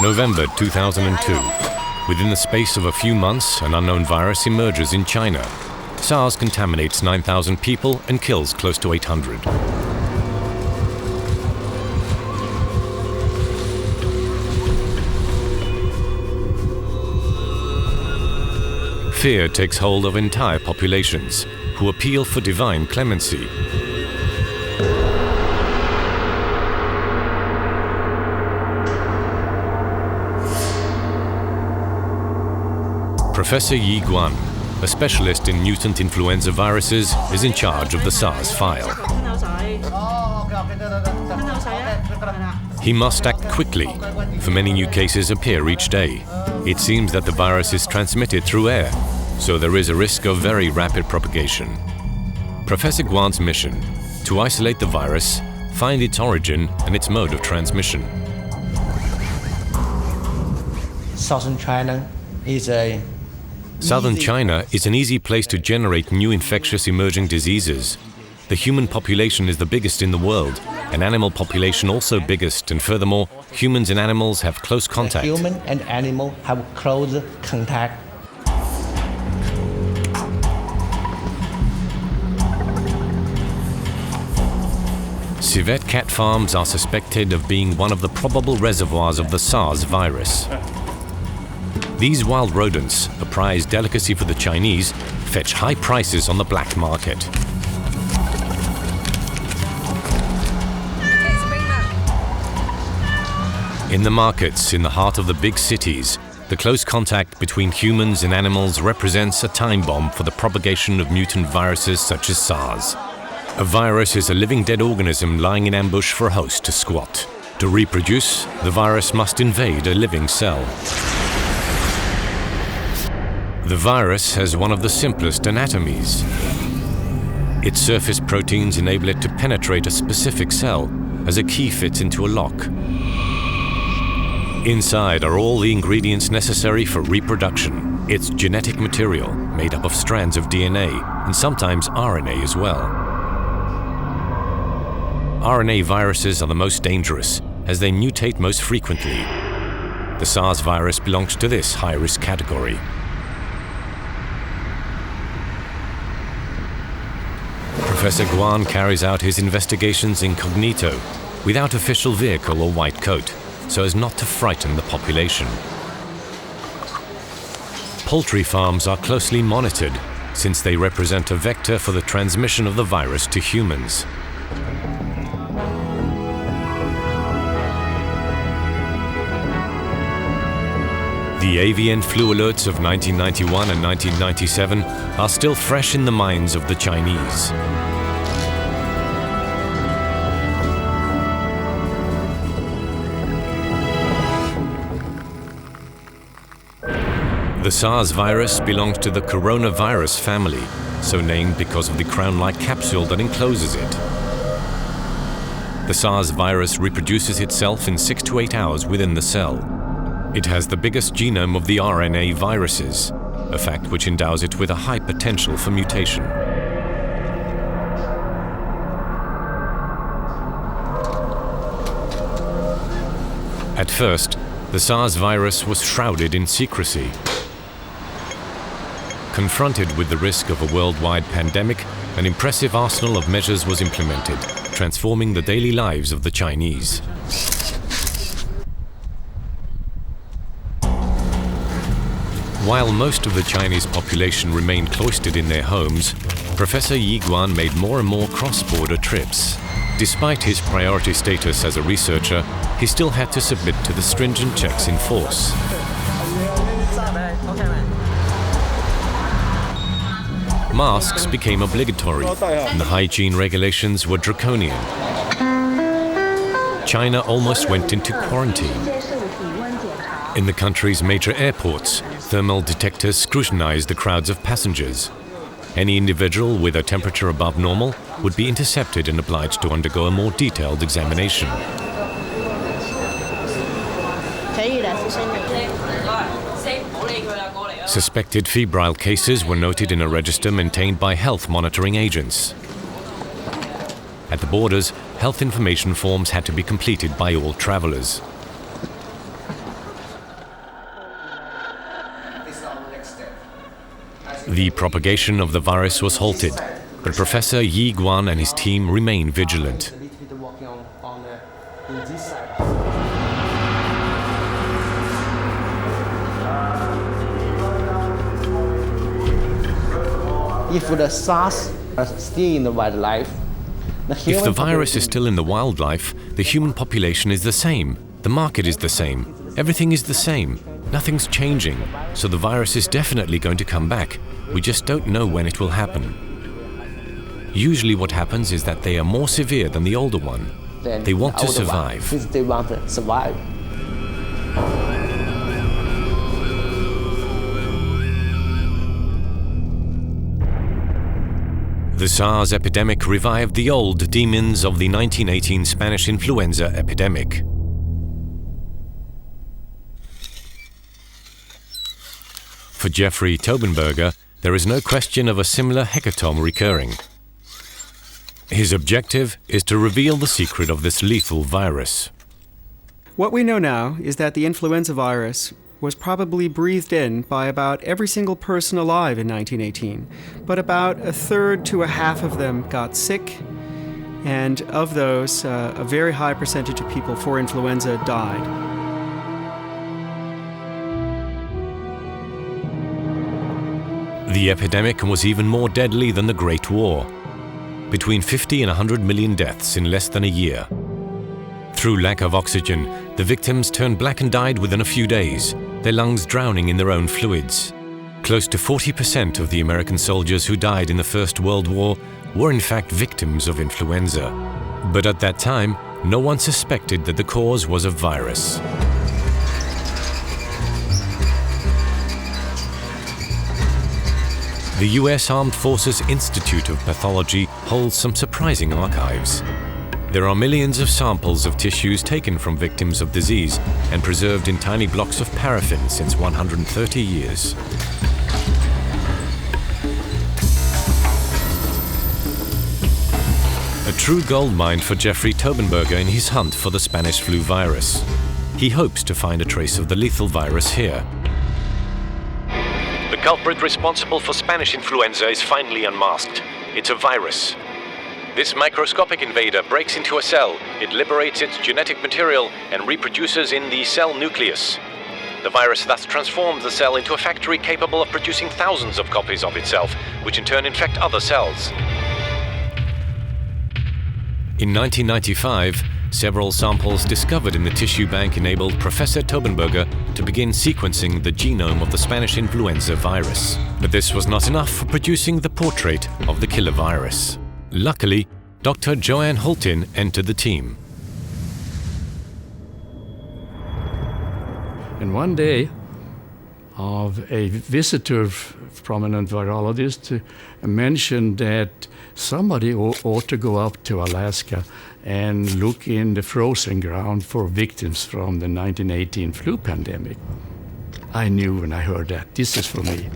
November 2002. Within the space of a few months, an unknown virus emerges in China. SARS contaminates 9,000 people and kills close to 800. Fear takes hold of entire populations, who appeal for divine clemency. Professor Yi Guan, a specialist in mutant influenza viruses, is in charge of the SARS file. He must act quickly, for many new cases appear each day. It seems that the virus is transmitted through air, so there is a risk of very rapid propagation. Professor Guan's mission: to isolate the virus, find its origin and its mode of transmission. Southern China is an easy place to generate new infectious emerging diseases. The human population is the biggest in the world, and animal population also biggest, and furthermore, humans and animals have close contact. Human and animal have close contact. Civet cat farms are suspected of being one of the probable reservoirs of the SARS virus. These wild rodents, a prized delicacy for the Chinese, fetch high prices on the black market. In the markets in the heart of the big cities, the close contact between humans and animals represents a time bomb for the propagation of mutant viruses such as SARS. A virus is a living dead organism lying in ambush for a host to squat. To reproduce, the virus must invade a living cell. The virus has one of the simplest anatomies. Its surface proteins enable it to penetrate a specific cell, as a key fits into a lock. Inside are all the ingredients necessary for reproduction. It's genetic material, made up of strands of DNA, and sometimes RNA as well. RNA viruses are the most dangerous, as they mutate most frequently. The SARS virus belongs to this high-risk category. Professor Guan carries out his investigations incognito, without official vehicle or white coat, so as not to frighten the population. Poultry farms are closely monitored, since they represent a vector for the transmission of the virus to humans. The avian flu alerts of 1991 and 1997 are still fresh in the minds of the Chinese. The SARS virus belongs to the coronavirus family, so named because of the crown-like capsule that encloses it. The SARS virus reproduces itself in 6 to 8 hours within the cell. It has the biggest genome of the RNA viruses, a fact which endows it with a high potential for mutation. At first, the SARS virus was shrouded in secrecy. Confronted with the risk of a worldwide pandemic, an impressive arsenal of measures was implemented, transforming the daily lives of the Chinese. While most of the Chinese population remained cloistered in their homes, Professor Yi Guan made more and more cross-border trips. Despite his priority status as a researcher, he still had to submit to the stringent checks in force. Masks became obligatory, and the hygiene regulations were draconian. China almost went into quarantine. In the country's major airports, thermal detectors scrutinized the crowds of passengers. Any individual with a temperature above normal would be intercepted and obliged to undergo a more detailed examination. Suspected febrile cases were noted in a register maintained by health monitoring agents. At the borders, health information forms had to be completed by all travelers. The propagation of the virus was halted, but Professor Yi Guan and his team remain vigilant. If the SARS are still in the wildlife, if the virus is still in the wildlife, the human population is the same, the market is the same, everything is the same, nothing's changing, so the virus is definitely going to come back. We just don't know when it will happen. Usually what happens is that they are more severe than the older one. They want to survive. They want to survive. The SARS epidemic revived the old demons of the 1918 Spanish influenza epidemic. For Jeffrey Tobenberger, there is no question of a similar hecatomb recurring. His objective is to reveal the secret of this lethal virus. What we know now is that the influenza virus was probably breathed in by about every single person alive in 1918, but about a third to a half of them got sick, and of those, a very high percentage of people for influenza died. The epidemic was even more deadly than the Great War. Between 50 and 100 million deaths in less than a year. Through lack of oxygen, the victims turned black and died within a few days, their lungs drowning in their own fluids. Close to 40% of the American soldiers who died in the First World War were in fact victims of influenza. But at that time, no one suspected that the cause was a virus. The US Armed Forces Institute of Pathology holds some surprising archives. There are millions of samples of tissues taken from victims of disease and preserved in tiny blocks of paraffin since 130 years. A true goldmine for Jeffrey Tobenberger in his hunt for the Spanish flu virus. He hopes to find a trace of the lethal virus here. The culprit responsible for Spanish influenza is finally unmasked. It's a virus. This microscopic invader breaks into a cell, it liberates its genetic material and reproduces in the cell nucleus. The virus thus transforms the cell into a factory capable of producing thousands of copies of itself, which in turn infect other cells. In 1995, several samples discovered in the tissue bank enabled Professor Tobenberger to begin sequencing the genome of the Spanish influenza virus. But this was not enough for producing the portrait of the killer virus. Luckily, Dr. Joanne Hultin entered the team. And one day, a visitor, prominent virologist, mentioned that somebody ought to go up to Alaska and look in the frozen ground for victims from the 1918 flu pandemic. I knew when I heard that, this is for me.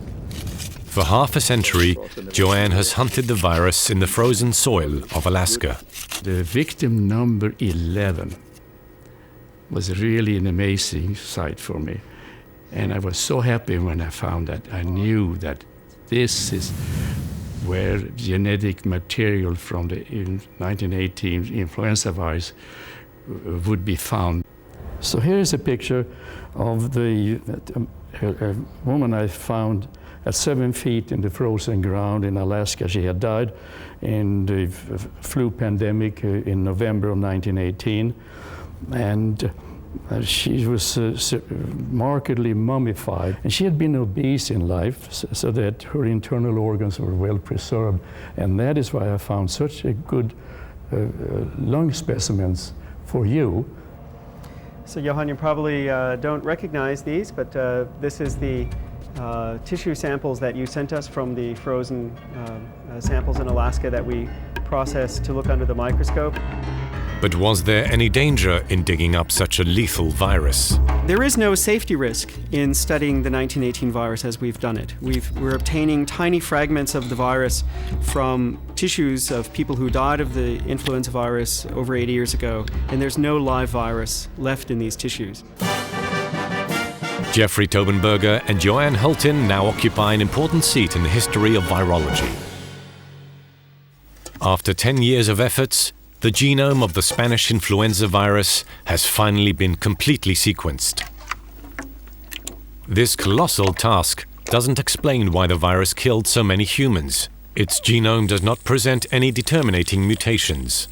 For half a century, Joanne has hunted the virus in the frozen soil of Alaska. The victim number 11 was really an amazing sight for me. And I was so happy when I found that. I knew that this is where genetic material from the 1918 influenza virus would be found. So here is a picture of the woman I found at 7 feet in the frozen ground in Alaska. She had died in the flu pandemic in November of 1918. And she was markedly mummified. And she had been obese in life, so that her internal organs were well preserved. And that is why I found such a good lung specimens for you. So Johan, you probably don't recognize these, but this is the tissue samples that you sent us from the frozen samples in Alaska that we processed to look under the microscope. But was there any danger in digging up such a lethal virus? There is no safety risk in studying the 1918 virus as we've done it. We're obtaining tiny fragments of the virus from tissues of people who died of the influenza virus over 80 years ago, and there's no live virus left in these tissues. Jeffrey Tobenberger and Joanne Hultin now occupy an important seat in the history of virology. After 10 years of efforts, the genome of the Spanish influenza virus has finally been completely sequenced. This colossal task doesn't explain why the virus killed so many humans. Its genome does not present any determinating mutations.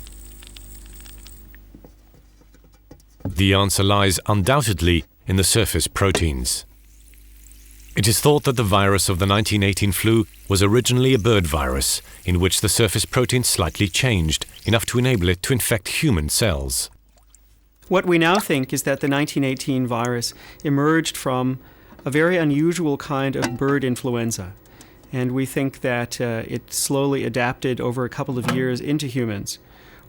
The answer lies undoubtedly in the surface proteins. It is thought that the virus of the 1918 flu was originally a bird virus, in which the surface proteins slightly changed, enough to enable it to infect human cells. What we now think is that the 1918 virus emerged from a very unusual kind of bird influenza. And we think that it slowly adapted over a couple of years into humans.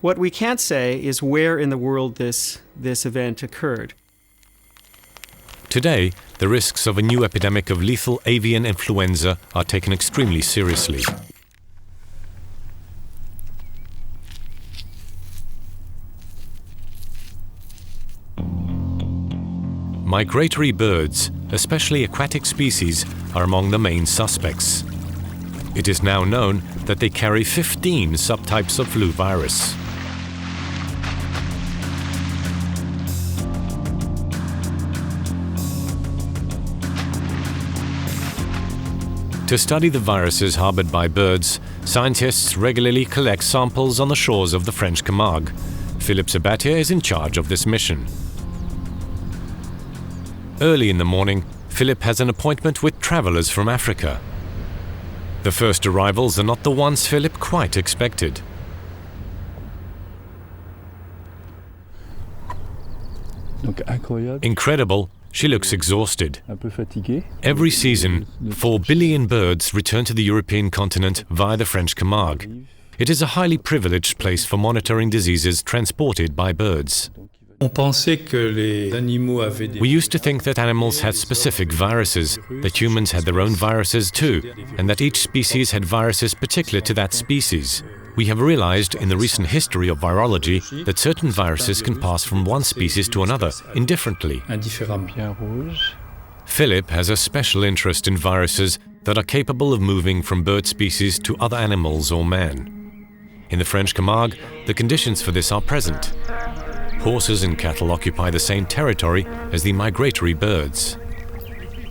What we can't say is where in the world this event occurred. Today, the risks of a new epidemic of lethal avian influenza are taken extremely seriously. Migratory birds, especially aquatic species, are among the main suspects. It is now known that they carry 15 subtypes of flu virus. To study the viruses harbored by birds, scientists regularly collect samples on the shores of the French Camargue. Philippe Sabatier is in charge of this mission. Early in the morning, Philippe has an appointment with travelers from Africa. The first arrivals are not the ones Philippe quite expected. Incredible, she looks exhausted. Every season, 4 billion birds return to the European continent via the French Camargue. It is a highly privileged place for monitoring diseases transported by birds. We used to think that animals had specific viruses, that humans had their own viruses too, and that each species had viruses particular to that species. We have realized in the recent history of virology that certain viruses can pass from one species to another indifferently. Philippe has a special interest in viruses that are capable of moving from bird species to other animals or man. In the French Camargue, the conditions for this are present. Horses and cattle occupy the same territory as the migratory birds.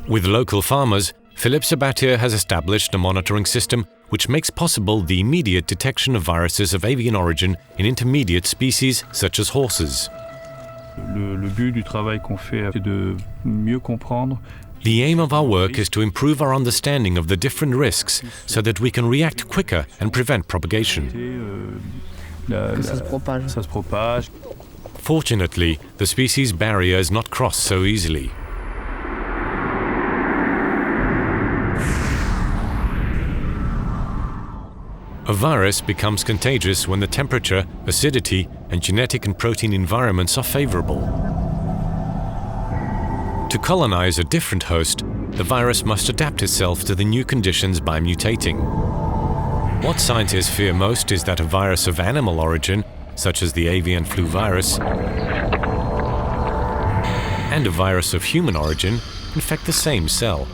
With local farmers, Philippe Sabatier has established a monitoring system which makes possible the immediate detection of viruses of avian origin in intermediate species such as horses. The aim of our work is to improve our understanding of the different risks so that we can react quicker and prevent propagation. Fortunately, the species barrier is not crossed so easily. A virus becomes contagious when the temperature, acidity, and genetic and protein environments are favorable. To colonize a different host, the virus must adapt itself to the new conditions by mutating. What scientists fear most is that a virus of animal origin, such as the avian flu virus, and a virus of human origin infect the same cell.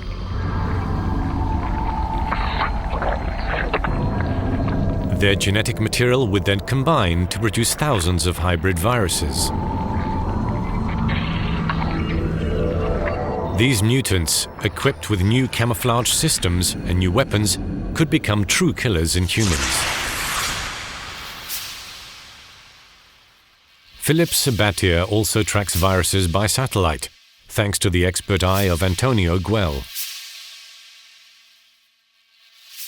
Their genetic material would then combine to produce thousands of hybrid viruses. These mutants, equipped with new camouflage systems and new weapons, could become true killers in humans. Philippe Sabatier also tracks viruses by satellite, thanks to the expert eye of Antonio Guel.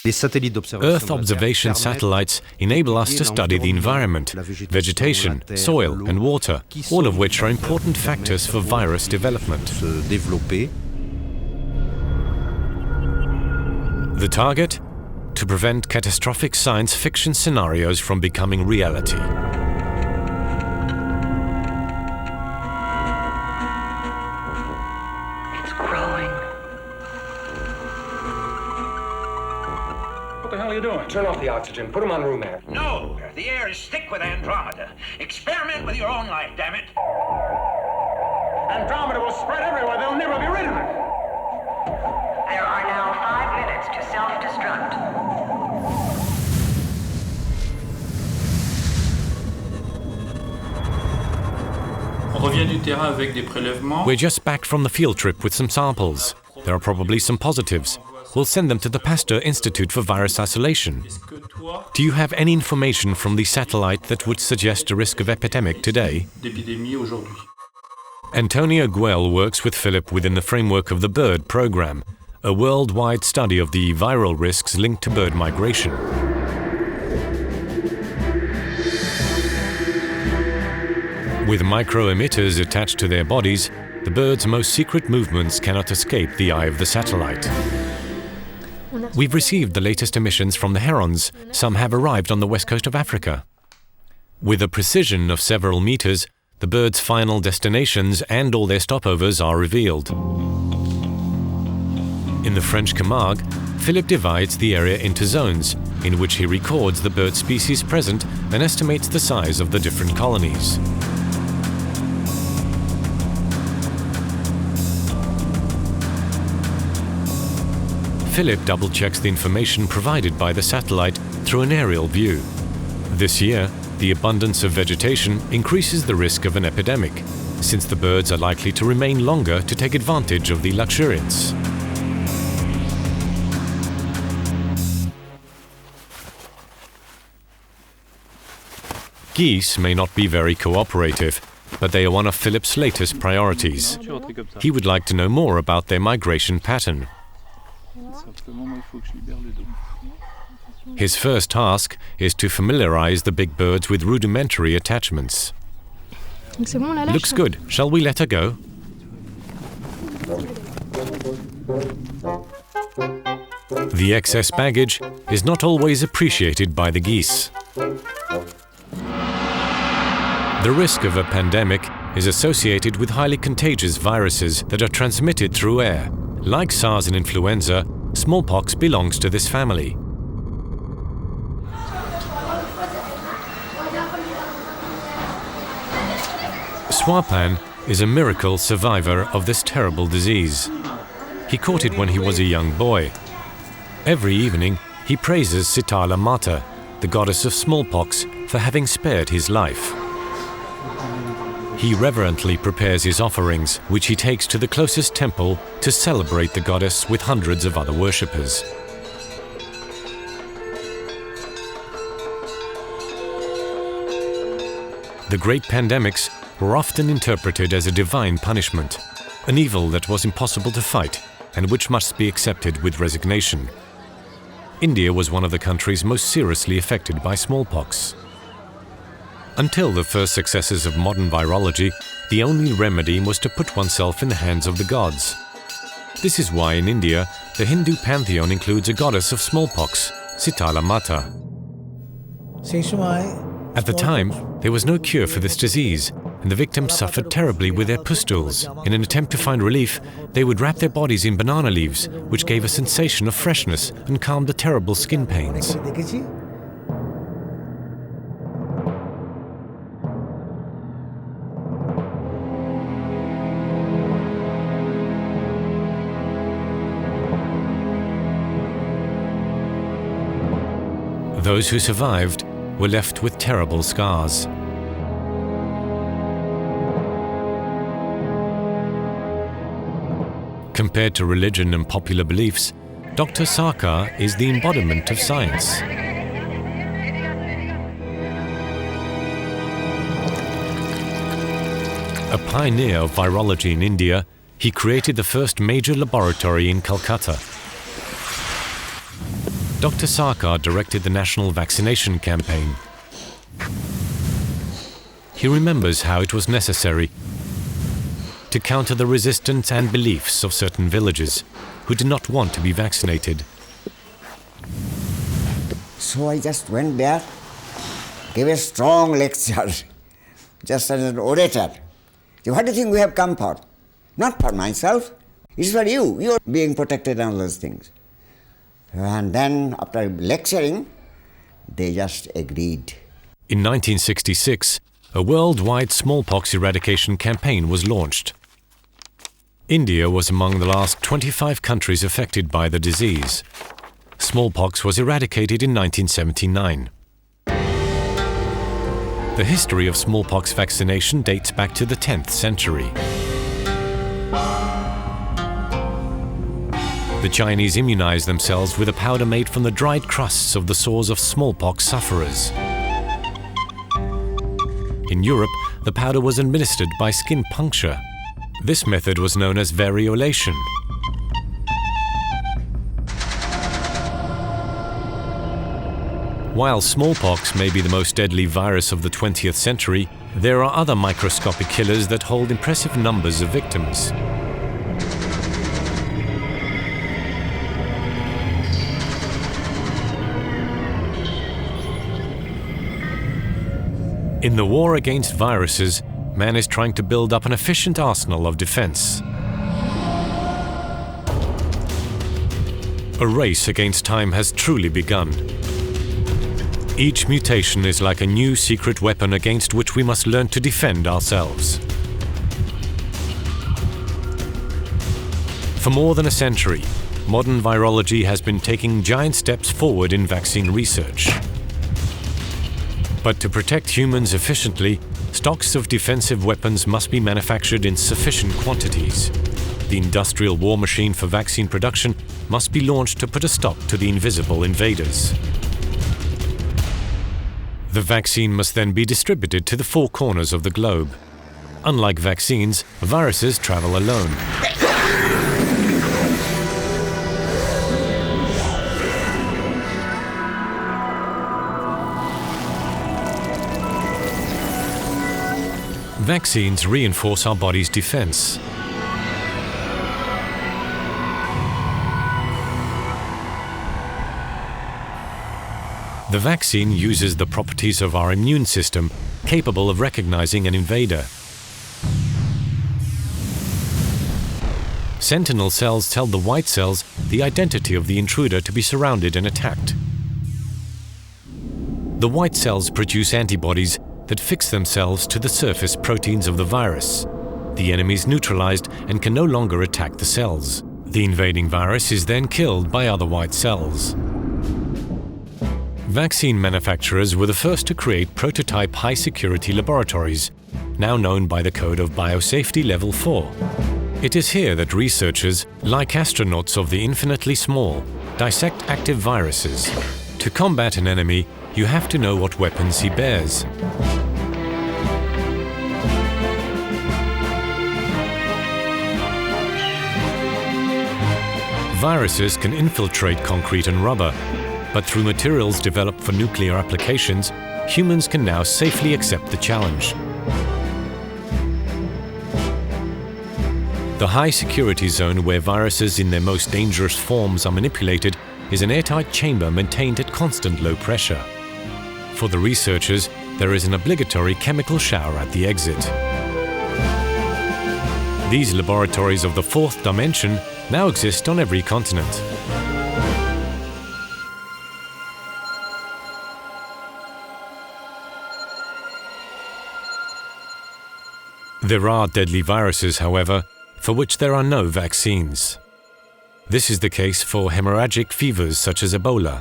Earth observation satellites enable us to study the environment, vegetation, soil and water, all of which are important factors for virus development. The target? To prevent catastrophic science fiction scenarios from becoming reality. Turn off the oxygen. Put him on room air. No! The air is thick with Andromeda. Experiment with your own life, damn it! Andromeda will spread everywhere. They'll never be rid of it. There are now 5 minutes to self-destruct. We're just back from the field trip with some samples. There are probably some positives. We'll send them to the Pasteur Institute for Virus Isolation. Do you have any information from the satellite that would suggest a risk of epidemic today? Antonio Guel works with Philip within the framework of the BIRD program, a worldwide study of the viral risks linked to bird migration. With micro-emitters attached to their bodies, the bird's most secret movements cannot escape the eye of the satellite. We've received the latest emissions from the herons. Some have arrived on the west coast of Africa. With a precision of several meters, the bird's final destinations and all their stopovers are revealed. In the French Camargue, Philip divides the area into zones, in which he records the bird species present and estimates the size of the different colonies. Philip double-checks the information provided by the satellite through an aerial view. This year, the abundance of vegetation increases the risk of an epidemic, since the birds are likely to remain longer to take advantage of the luxuriance. Geese may not be very cooperative, but they are one of Philip's latest priorities. He would like to know more about their migration pattern. His first task is to familiarize the big birds with rudimentary attachments. Looks good. Shall we let her go? The excess baggage is not always appreciated by the geese. The risk of a pandemic is associated with highly contagious viruses that are transmitted through air. Like SARS and influenza, smallpox belongs to this family. Swapan is a miracle survivor of this terrible disease. He caught it when he was a young boy. Every evening, he praises Sitala Mata, the goddess of smallpox, for having spared his life. He reverently prepares his offerings, which he takes to the closest temple to celebrate the goddess with hundreds of other worshippers. The great pandemics were often interpreted as a divine punishment, an evil that was impossible to fight and which must be accepted with resignation. India was one of the countries most seriously affected by smallpox. Until the first successes of modern virology, the only remedy was to put oneself in the hands of the gods. This is why in India, the Hindu pantheon includes a goddess of smallpox, Sitala Mata. At the time, there was no cure for this disease, and the victims suffered terribly with their pustules. In an attempt to find relief, they would wrap their bodies in banana leaves, which gave a sensation of freshness and calmed the terrible skin pains. Those who survived were left with terrible scars. Compared to religion and popular beliefs, Dr. Sarkar is the embodiment of science. A pioneer of virology in India, he created the first major laboratory in Calcutta. Dr. Sarkar directed the national vaccination campaign. He remembers how it was necessary to counter the resistance and beliefs of certain villagers who did not want to be vaccinated. So I just went there, gave a strong lecture, just as an orator. So what do you think we have come for? Not for myself, it's for you. You are being protected and all those things. And then after lecturing, they just agreed. In 1966, a worldwide smallpox eradication campaign was launched. India was among the last 25 countries affected by the disease. Smallpox was eradicated in 1979. The history of smallpox vaccination dates back to the 10th century. The Chinese immunized themselves with a powder made from the dried crusts of the sores of smallpox sufferers. In Europe, the powder was administered by skin puncture. This method was known as variolation. While smallpox may be the most deadly virus of the 20th century, there are other microscopic killers that hold impressive numbers of victims. In the war against viruses, man is trying to build up an efficient arsenal of defense. A race against time has truly begun. Each mutation is like a new secret weapon against which we must learn to defend ourselves. For more than a century, modern virology has been taking giant steps forward in vaccine research. But to protect humans efficiently, stocks of defensive weapons must be manufactured in sufficient quantities. The industrial war machine for vaccine production must be launched to put a stop to the invisible invaders. The vaccine must then be distributed to the four corners of the globe. Unlike vaccines, viruses travel alone. Vaccines reinforce our body's defense. The vaccine uses the properties of our immune system, capable of recognizing an invader. Sentinel cells tell the white cells the identity of the intruder to be surrounded and attacked. The white cells produce antibodies that fix themselves to the surface proteins of the virus. The enemy is neutralized and can no longer attack the cells. The invading virus is then killed by other white cells. Vaccine manufacturers were the first to create prototype high-security laboratories, now known by the code of Biosafety Level 4. It is here that researchers, like astronauts of the infinitely small, dissect active viruses. To combat an enemy, you have to know what weapons he bears. Viruses can infiltrate concrete and rubber, but through materials developed for nuclear applications, humans can now safely accept the challenge. The high-security zone where viruses in their most dangerous forms are manipulated is an airtight chamber maintained at constant low pressure. For the researchers, there is an obligatory chemical shower at the exit. These laboratories of the fourth dimension now exist on every continent. There are deadly viruses, however, for which there are no vaccines. This is the case for hemorrhagic fevers such as Ebola.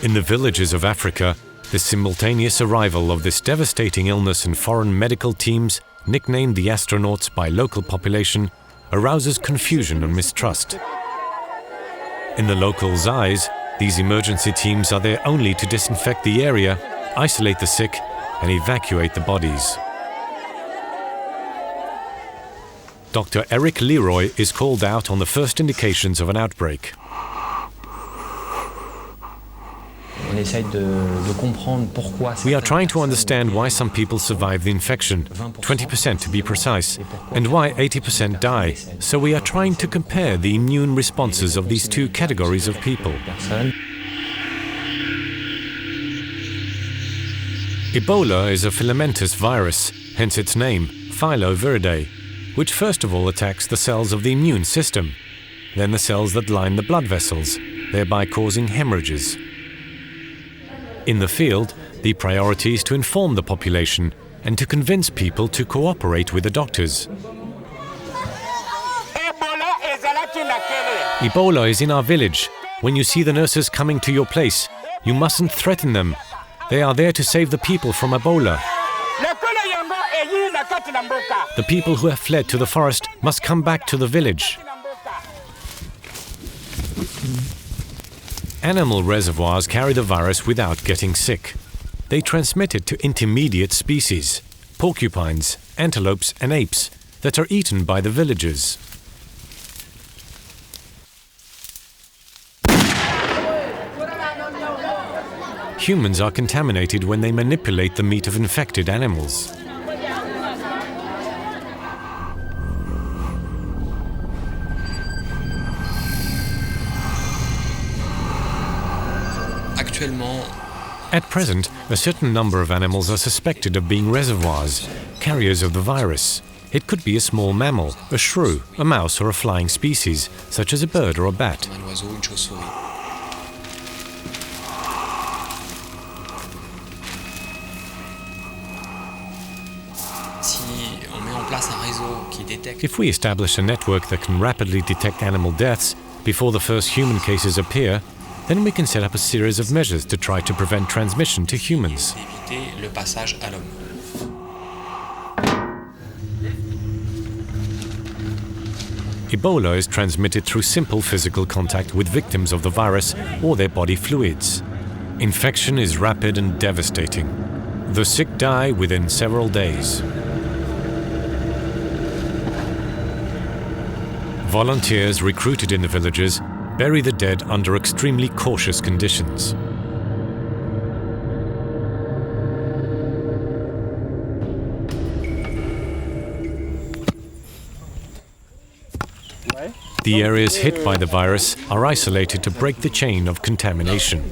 In the villages of Africa, the simultaneous arrival of this devastating illness and foreign medical teams, nicknamed the astronauts by local population, arouses confusion and mistrust. In the locals' eyes, these emergency teams are there only to disinfect the area, isolate the sick, and evacuate the bodies. Dr. Eric Leroy is called out on the first indications of an outbreak. We are trying to understand why some people survive the infection, 20% to be precise, and why 80% die. So we are trying to compare the immune responses of these two categories of people. Ebola is a filamentous virus, hence its name, Virology, which first of all attacks the cells of the immune system, then the cells that line the blood vessels, thereby causing hemorrhages. In the field, the priority is to inform the population and to convince people to cooperate with the doctors. Ebola is in our village. When you see the nurses coming to your place, you mustn't threaten them. They are there to save the people from Ebola. The people who have fled to the forest must come back to the village. Animal reservoirs carry the virus without getting sick. They transmit it to intermediate species, porcupines, antelopes and apes, that are eaten by the villagers. Humans are contaminated when they manipulate the meat of infected animals. At present, a certain number of animals are suspected of being reservoirs, carriers of the virus. It could be a small mammal, a shrew, a mouse or a flying species, such as a bird or a bat. If we establish a network that can rapidly detect animal deaths before the first human cases appear, then we can set up a series of measures to try to prevent transmission to humans. Ebola is transmitted through simple physical contact with victims of the virus or their body fluids. Infection is rapid and devastating. The sick die within several days. Volunteers recruited in the villages bury the dead under extremely cautious conditions. The areas hit by the virus are isolated to break the chain of contamination.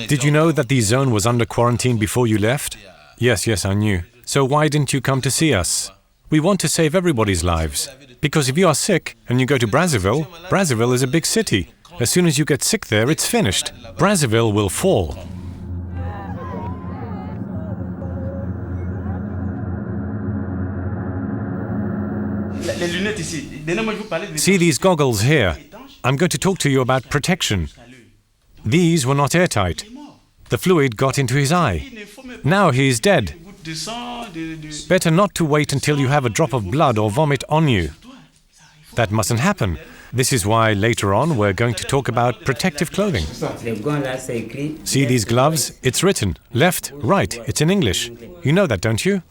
Did you know that the zone was under quarantine before you left? Yes, I knew. So why didn't you come to see us? We want to save everybody's lives. Because if you are sick and you go to Brazzaville, Brazzaville is a big city. As soon as you get sick there, it's finished. Brazzaville will fall. See these goggles here? I'm going to talk to you about protection. These were not airtight. The fluid got into his eye. Now he is dead. Better not to wait until you have a drop of blood or vomit on you. That mustn't happen. This is why later on we're going to talk about protective clothing. See these gloves? It's written left, right. It's in English. You know that, don't you?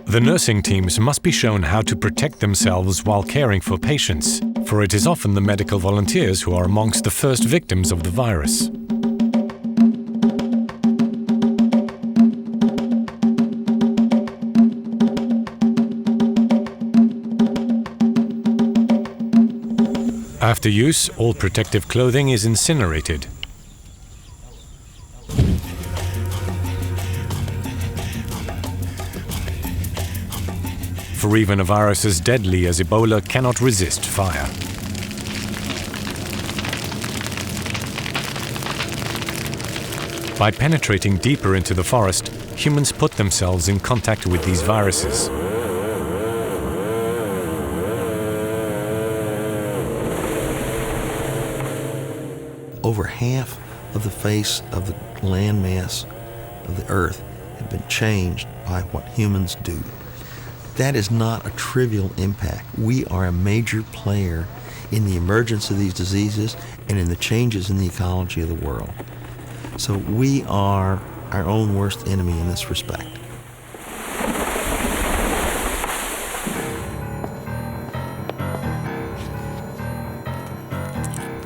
The nursing teams must be shown how to protect themselves while caring for patients, for it is often the medical volunteers who are amongst the first victims of the virus. After use, all protective clothing is incinerated. For even a virus as deadly as Ebola cannot resist fire. By penetrating deeper into the forest, humans put themselves in contact with these viruses. Over half of the face of the landmass of the earth have been changed by what humans do. That is not a trivial impact. We are a major player in the emergence of these diseases and in the changes in the ecology of the world. So we are our own worst enemy in this respect.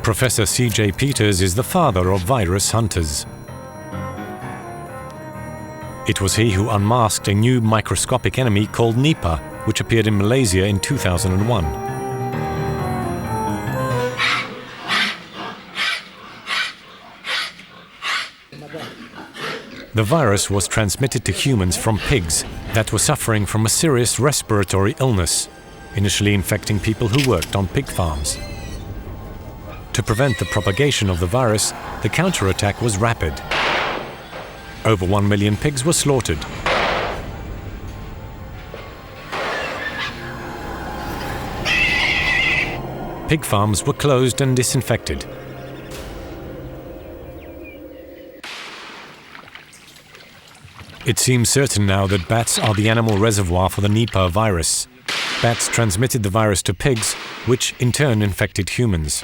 Professor C.J. Peters is the father of virus hunters. It was he who unmasked a new microscopic enemy called Nipah, which appeared in Malaysia in 2001. The virus was transmitted to humans from pigs that were suffering from a serious respiratory illness. initially infecting people who worked on pig farms. To prevent the propagation of the virus, the counterattack was rapid. Over 1 million pigs were slaughtered. Pig farms were closed and disinfected. It seems certain now that bats are the animal reservoir for the Nipah virus. Bats transmitted the virus to pigs, which in turn infected humans.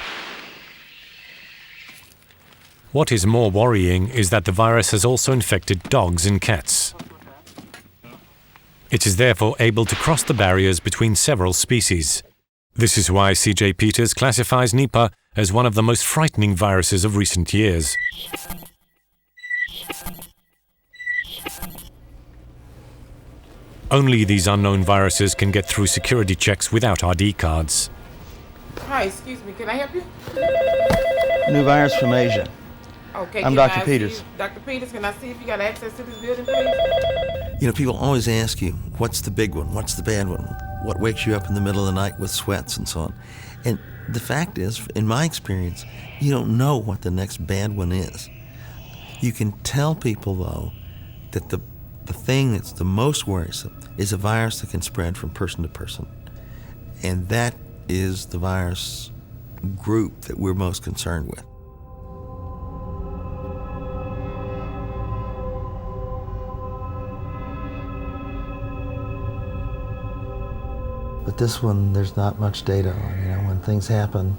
What is more worrying is that the virus has also infected dogs and cats. It is therefore able to cross the barriers between several species. This is why C.J. Peters classifies Nipah as one of the most frightening viruses of recent years. Only these unknown viruses can get through security checks without ID cards. Hi, excuse me, can I help you? New virus from Asia. Okay, I'm Dr. Peters. Dr. Peters, can I see if you got access to this building, please? You know, people always ask you, what's the big one? What's the bad one? What wakes you up in the middle of the night with sweats and so on? And the fact is, in my experience, you don't know what the next bad one is. You can tell people, though, that the thing that's the most worrisome is a virus that can spread from person to person. And that is the virus group that we're most concerned with. But this one, there's not much data on. You know, when things happen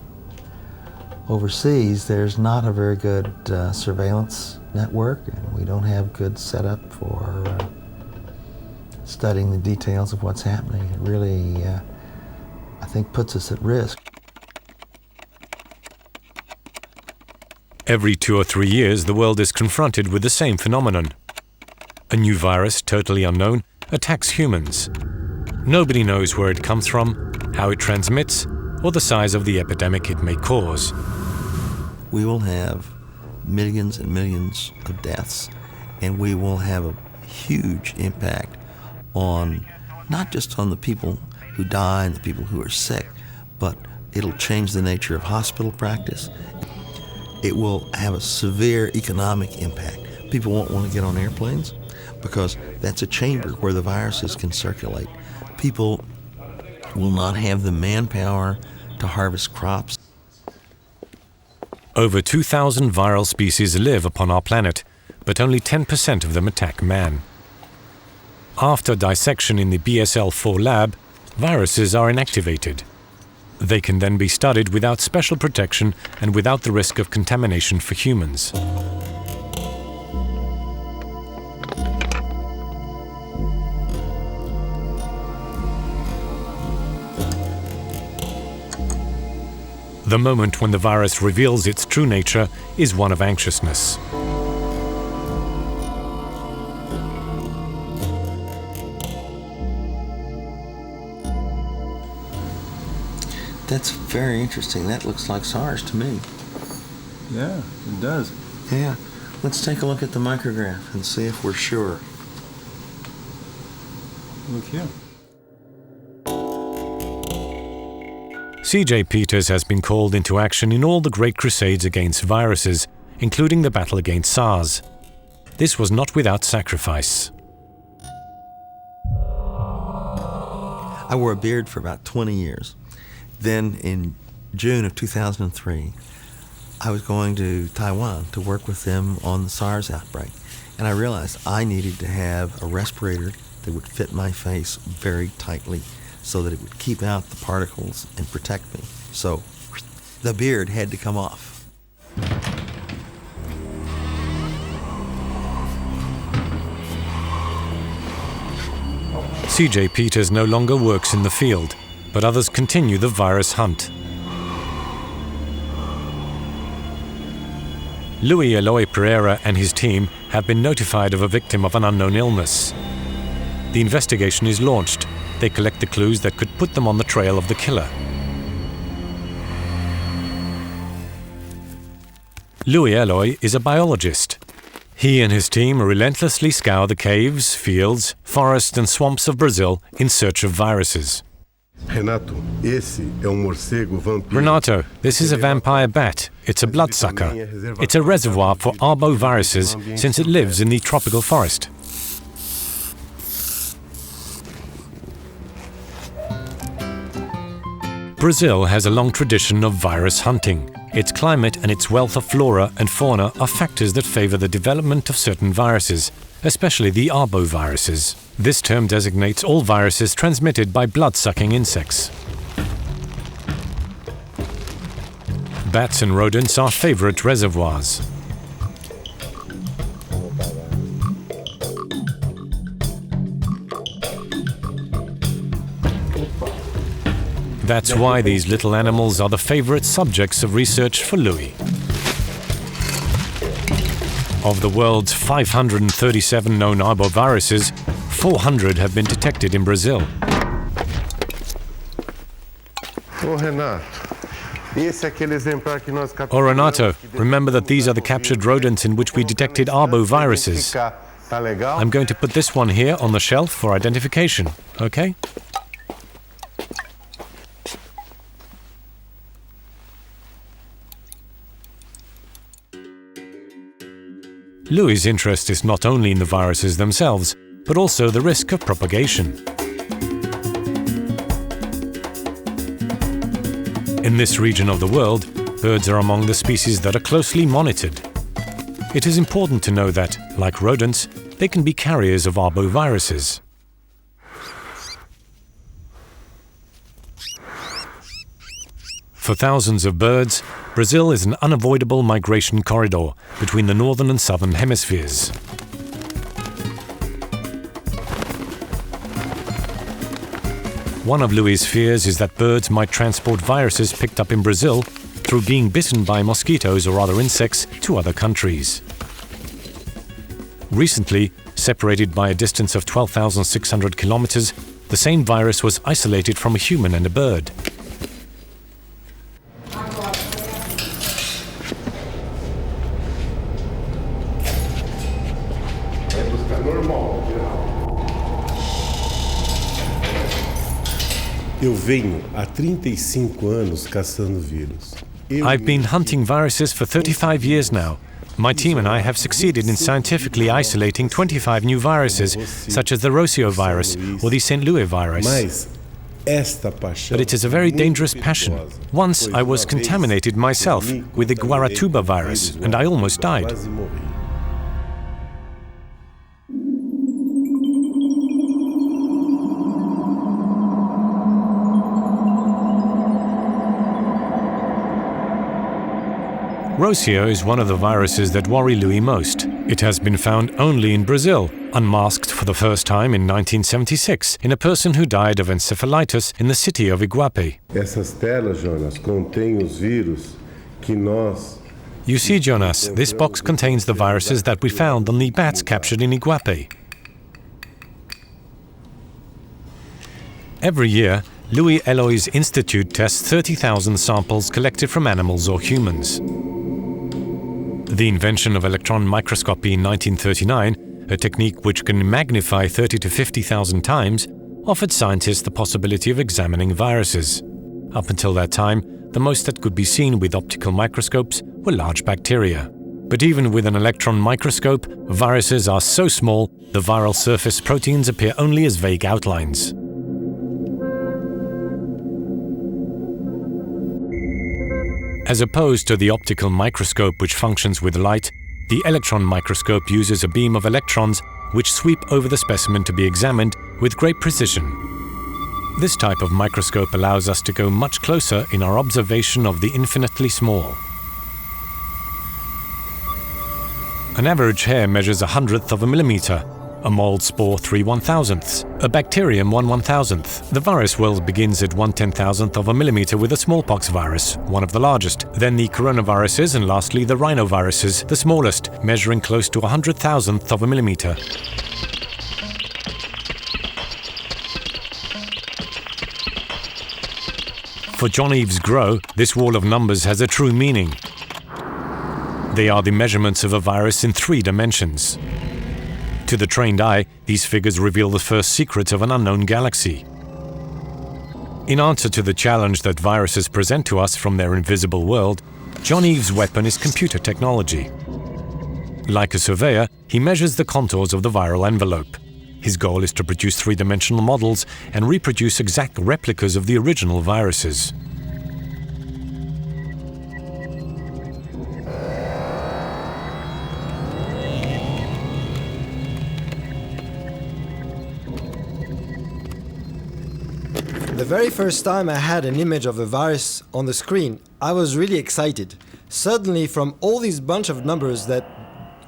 overseas, there's not a very good surveillance network, and we don't have good setup for studying the details of what's happening. It really, I think, puts us at risk. Every 2 or 3 years, the world is confronted with the same phenomenon. A new virus, totally unknown, attacks humans. Nobody knows where it comes from, how it transmits, or the size of the epidemic it may cause. We will have millions and millions of deaths, and we will have a huge impact on not just on the people who die and the people who are sick, but it'll change the nature of hospital practice. It will have a severe economic impact. People won't want to get on airplanes because that's a chamber where the viruses can circulate. People will not have the manpower to harvest crops. Over 2,000 viral species live upon our planet, but only 10% of them attack man. After dissection in the BSL-4 lab, viruses are inactivated. They can then be studied without special protection and without the risk of contamination for humans. The moment when the virus reveals its true nature is one of anxiousness. That's very interesting. That looks like SARS to me. Yeah, it does. Yeah. Let's take a look at the micrograph and see if we're sure. Look here. C.J. Peters has been called into action in all the great crusades against viruses, including the battle against SARS. This was not without sacrifice. I wore a beard for about 20 years. Then in June of 2003, I was going to Taiwan to work with them on the SARS outbreak. And I realized I needed to have a respirator that would fit my face very tightly so that it would keep out the particles and protect me. So the beard had to come off. C.J. Peters no longer works in the field, but others continue the virus hunt. Luis Eloy Pereira and his team have been notified of a victim of an unknown illness. The investigation is launched. They collect the clues that could put them on the trail of the killer. Luis Eloy is a biologist. He and his team relentlessly scour the caves, fields, forests and swamps of Brazil in search of viruses. Renato, this is a vampire bat. It's a bloodsucker. It's a reservoir for arboviruses since it lives in the tropical forest. Brazil has a long tradition of virus hunting. Its climate and its wealth of flora and fauna are factors that favor the development of certain viruses, especially the arboviruses. This term designates all viruses transmitted by blood-sucking insects. Bats and rodents are favorite reservoirs. That's why these little animals are the favorite subjects of research for Louis. Of the world's 537 known arboviruses, 400 have been detected in Brazil. Oh, Renato, remember that these are the captured rodents in which we detected arboviruses. I'm going to put this one here on the shelf for identification, okay? Louis' interest is not only in the viruses themselves, but also the risk of propagation. In this region of the world, birds are among the species that are closely monitored. It is important to know that, like rodents, they can be carriers of arboviruses. For thousands of birds, Brazil is an unavoidable migration corridor between the northern and southern hemispheres. One of Louis' fears is that birds might transport viruses picked up in Brazil through being bitten by mosquitoes or other insects to other countries. Recently, separated by a distance of 12,600 kilometers, the same virus was isolated from a human and a bird. I've been hunting viruses for 35 years now. My team and I have succeeded in scientifically isolating 25 new viruses, such as the Rocio virus or the St. Louis virus. But it is a very dangerous passion. Once I was contaminated myself with the Guaratuba virus, and I almost died. Rocio is one of the viruses that worry Louis most. It has been found only in Brazil, unmasked for the first time in 1976 in a person who died of encephalitis in the city of Iguape. You see, Jonas, this box contains the viruses that we found on the bats captured in Iguape. Every year, Louis Eloy's Institute tests 30,000 samples collected from animals or humans. The invention of electron microscopy in 1939, a technique which can magnify 30 to 50,000 times, offered scientists the possibility of examining viruses. Up until that time, the most that could be seen with optical microscopes were large bacteria. But even with an electron microscope, viruses are so small, the viral surface proteins appear only as vague outlines. As opposed to the optical microscope, which functions with light, the electron microscope uses a beam of electrons which sweep over the specimen to be examined with great precision. This type of microscope allows us to go much closer in our observation of the infinitely small. An average hair measures 1/100th of a millimeter, a mold spore 3/1000ths, a bacterium 1/1000th. The virus world begins at 1/10,000th of a millimeter with the smallpox virus, one of the largest, then the coronaviruses, and lastly the rhinoviruses, the smallest, measuring close to 100,000th of a millimeter. For Jean-Yves Gros, this wall of numbers has a true meaning. They are the measurements of a virus in 3 dimensions. To the trained eye, these figures reveal the first secrets of an unknown galaxy. In answer to the challenge that viruses present to us from their invisible world, John Eve's weapon is computer technology. Like a surveyor, he measures the contours of the viral envelope. His goal is to produce three-dimensional models and reproduce exact replicas of the original viruses. The very first time I had an image of a virus on the screen, I was really excited. Suddenly, from all these bunch of numbers that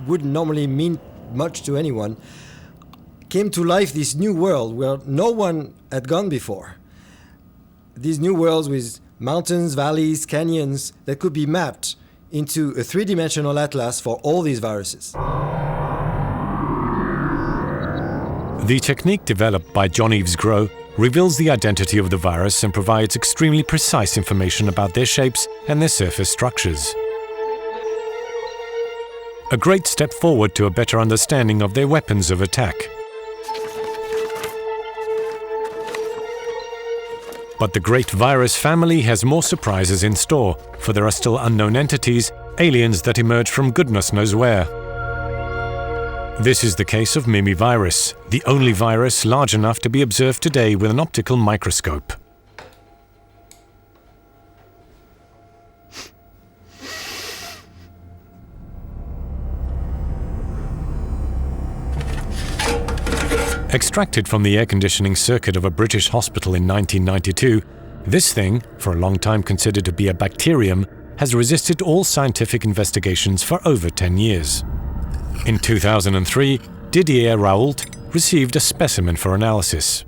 wouldn't normally mean much to anyone, came to life this new world where no one had gone before. These new worlds with mountains, valleys, canyons that could be mapped into a three-dimensional atlas for all these viruses. The technique developed by John Eves Grow reveals the identity of the virus and provides extremely precise information about their shapes and their surface structures. A great step forward to a better understanding of their weapons of attack. But the great virus family has more surprises in store, for there are still unknown entities, aliens that emerge from goodness knows where. This is the case of mimivirus, the only virus large enough to be observed today with an optical microscope. Extracted from the air conditioning circuit of a British hospital in 1992, this thing, for a long time considered to be a bacterium, has resisted all scientific investigations for over 10 years. In 2003, Didier Raoult received a specimen for analysis.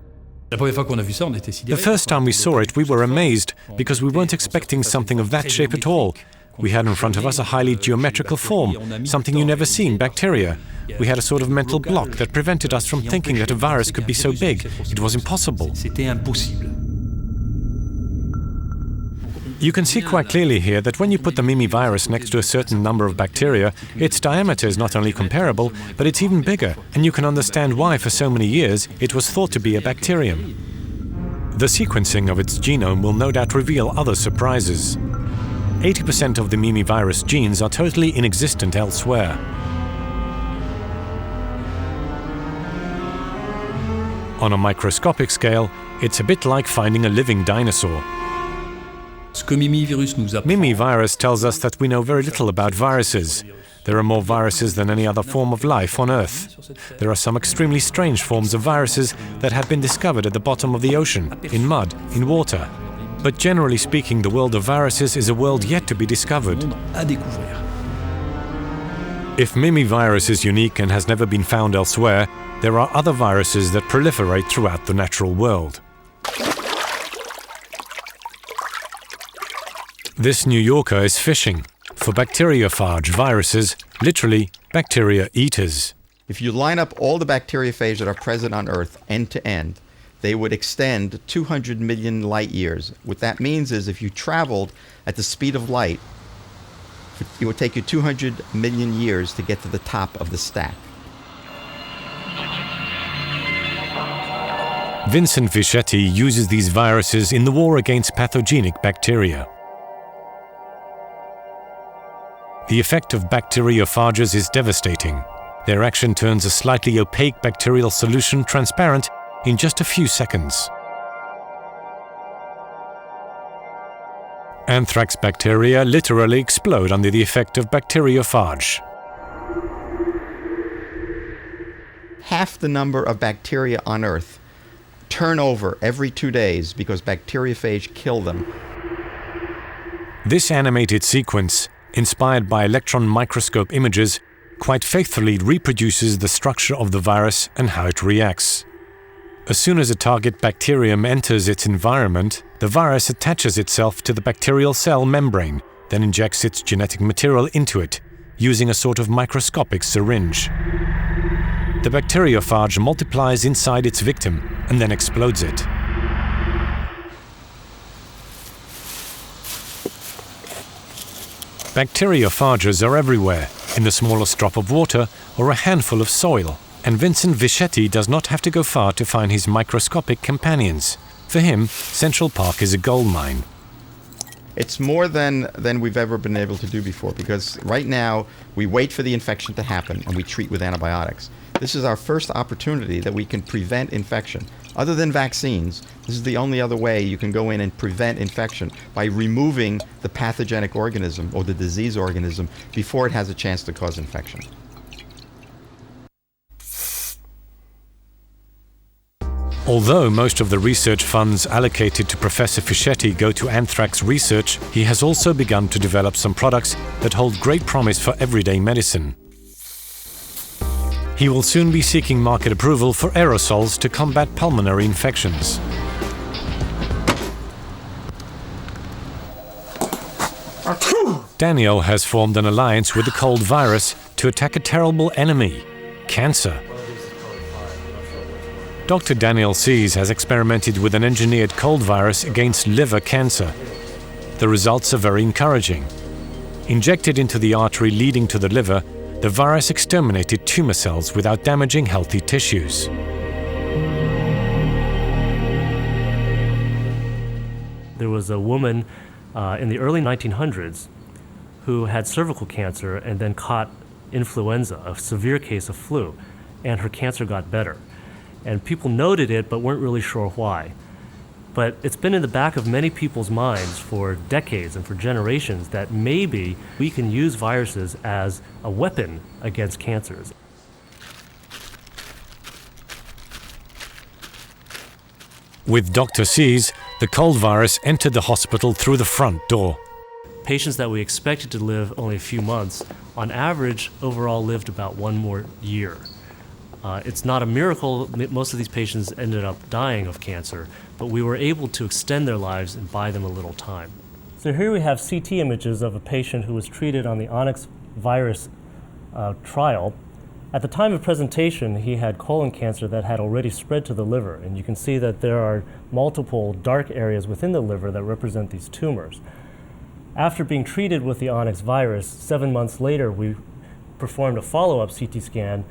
The first time we saw it, we were amazed, because we weren't expecting something of that shape at all. We had in front of us a highly geometrical form, something you never see in bacteria. We had a sort of mental block that prevented us from thinking that a virus could be so big. It was impossible. You can see quite clearly here that when you put the mimivirus next to a certain number of bacteria, its diameter is not only comparable, but it's even bigger, and you can understand why for so many years it was thought to be a bacterium. The sequencing of its genome will no doubt reveal other surprises. 80% of the mimivirus genes are totally inexistent elsewhere. On a microscopic scale, it's a bit like finding a living dinosaur. Mimivirus tells us that we know very little about viruses. There are more viruses than any other form of life on Earth. There are some extremely strange forms of viruses that have been discovered at the bottom of the ocean, in mud, in water. But generally speaking, the world of viruses is a world yet to be discovered. If mimivirus is unique and has never been found elsewhere, there are other viruses that proliferate throughout the natural world. This New Yorker is fishing for bacteriophage viruses, literally bacteria eaters. If you line up all the bacteriophage that are present on Earth end to end, they would extend 200 million light years. What that means is if you traveled at the speed of light, it would take you 200 million years to get to the top of the stack. Vincent Vichetti uses these viruses in the war against pathogenic bacteria. The effect of bacteriophages is devastating. Their action turns a slightly opaque bacterial solution transparent in just a few seconds. Anthrax bacteria literally explode under the effect of bacteriophage. Half the number of bacteria on Earth turn over every 2 days because bacteriophage kill them. This animated sequence, inspired by electron microscope images, quite faithfully reproduces the structure of the virus and how it reacts. As soon as a target bacterium enters its environment, the virus attaches itself to the bacterial cell membrane, then injects its genetic material into it, using a sort of microscopic syringe. The bacteriophage multiplies inside its victim and then explodes it. Bacteriophages are everywhere, in the smallest drop of water or a handful of soil, and Vincent Vichetti does not have to go far to find his microscopic companions. For him, Central Park is a gold mine. It's more than we've ever been able to do before, because right now we wait for the infection to happen and we treat with antibiotics. This is our first opportunity that we can prevent infection. Other than vaccines, this is the only other way you can go in and prevent infection, by removing the pathogenic organism or the disease organism before it has a chance to cause infection. Although most of the research funds allocated to Professor Fischetti go to anthrax research, he has also begun to develop some products that hold great promise for everyday medicine. He will soon be seeking market approval for aerosols to combat pulmonary infections. Daniel has formed an alliance with the cold virus to attack a terrible enemy, cancer. Dr. Daniel Sees has experimented with an engineered cold virus against liver cancer. The results are very encouraging. Injected into the artery leading to the liver, the virus exterminated tumor cells without damaging healthy tissues. There was a woman in the early 1900s who had cervical cancer and then caught influenza, a severe case of flu, and her cancer got better. And people noted it but weren't really sure why. But it's been in the back of many people's minds for decades and for generations that maybe we can use viruses as a weapon against cancers. With Dr. Sees, the cold virus entered the hospital through the front door. Patients that we expected to live only a few months, on average, overall lived about one more year. It's not a miracle. Most of these patients ended up dying of cancer, but we were able to extend their lives and buy them a little time. So here we have CT images of a patient who was treated on the onyx virus trial. At the time of presentation, he had colon cancer that had already spread to the liver, and you can see that there are multiple dark areas within the liver that represent these tumors. After being treated with the onyx virus, 7 months later, we performed a follow-up CT scan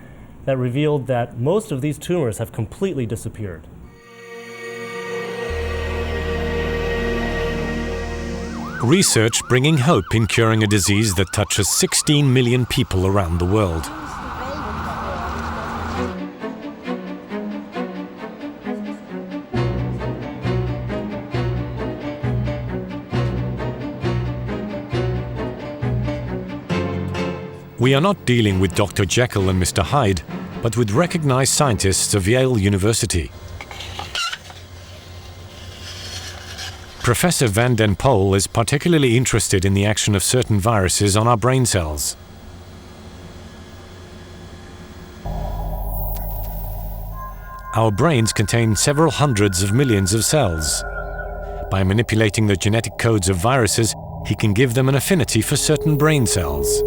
that revealed that most of these tumors have completely disappeared. Research bringing hope in curing a disease that touches 16 million people around the world. We are not dealing with Dr. Jekyll and Mr. Hyde, but with recognized scientists of Yale University. Professor Van den Pol is particularly interested in the action of certain viruses on our brain cells. Our brains contain several hundreds of millions of cells. By manipulating the genetic codes of viruses, he can give them an affinity for certain brain cells.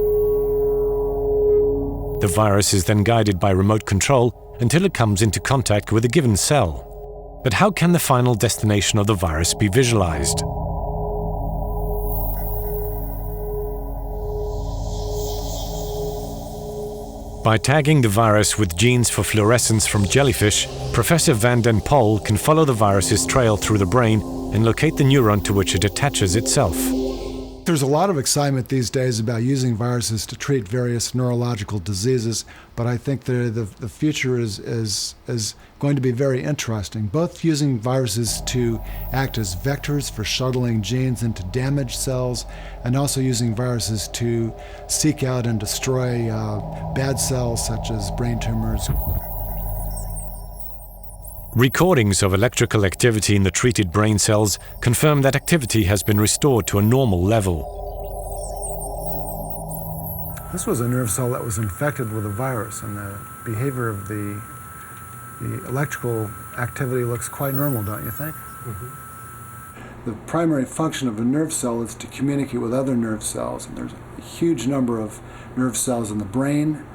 The virus is then guided by remote control until it comes into contact with a given cell. But how can the final destination of the virus be visualized? By tagging the virus with genes for fluorescence from jellyfish, Professor Van den Pol can follow the virus's trail through the brain and locate the neuron to which it attaches itself. There's a lot of excitement these days about using viruses to treat various neurological diseases, but I think the future is going to be very interesting, both using viruses to act as vectors for shuttling genes into damaged cells, and also using viruses to seek out and destroy bad cells such as brain tumors. Recordings of electrical activity in the treated brain cells confirm that activity has been restored to a normal level. This was a nerve cell that was infected with a virus, and the behavior of the electrical activity looks quite normal, don't you think? Mm-hmm. The primary function of a nerve cell is to communicate with other nerve cells, and there's a huge number of nerve cells in the brain,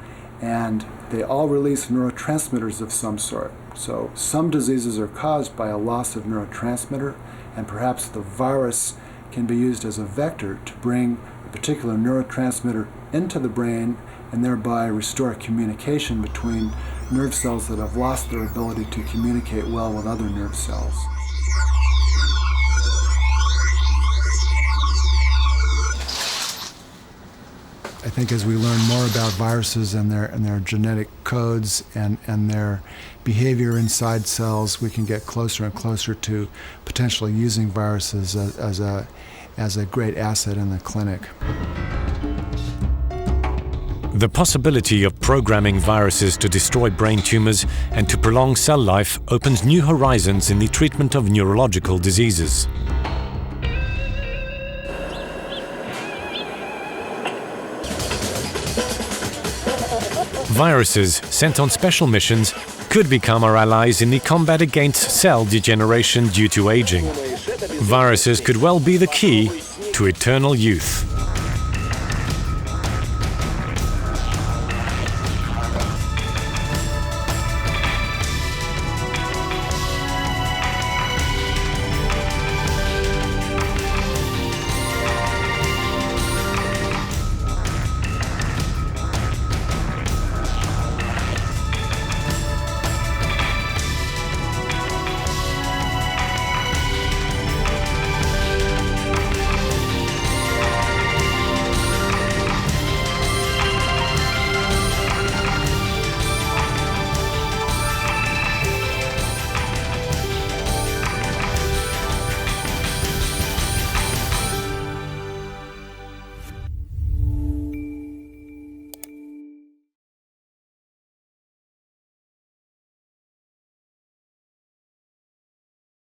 and they all release neurotransmitters of some sort. So some diseases are caused by a loss of neurotransmitter, and perhaps the virus can be used as a vector to bring a particular neurotransmitter into the brain and thereby restore communication between nerve cells that have lost their ability to communicate well with other nerve cells. think as we learn more about viruses and their genetic codes and their behavior inside cells, we can get closer and closer to potentially using viruses as a great asset in the clinic. The possibility of programming viruses to destroy brain tumors and to prolong cell life opens new horizons in the treatment of neurological diseases. Viruses sent on special missions could become our allies in the combat against cell degeneration due to aging. Viruses could well be the key to eternal youth.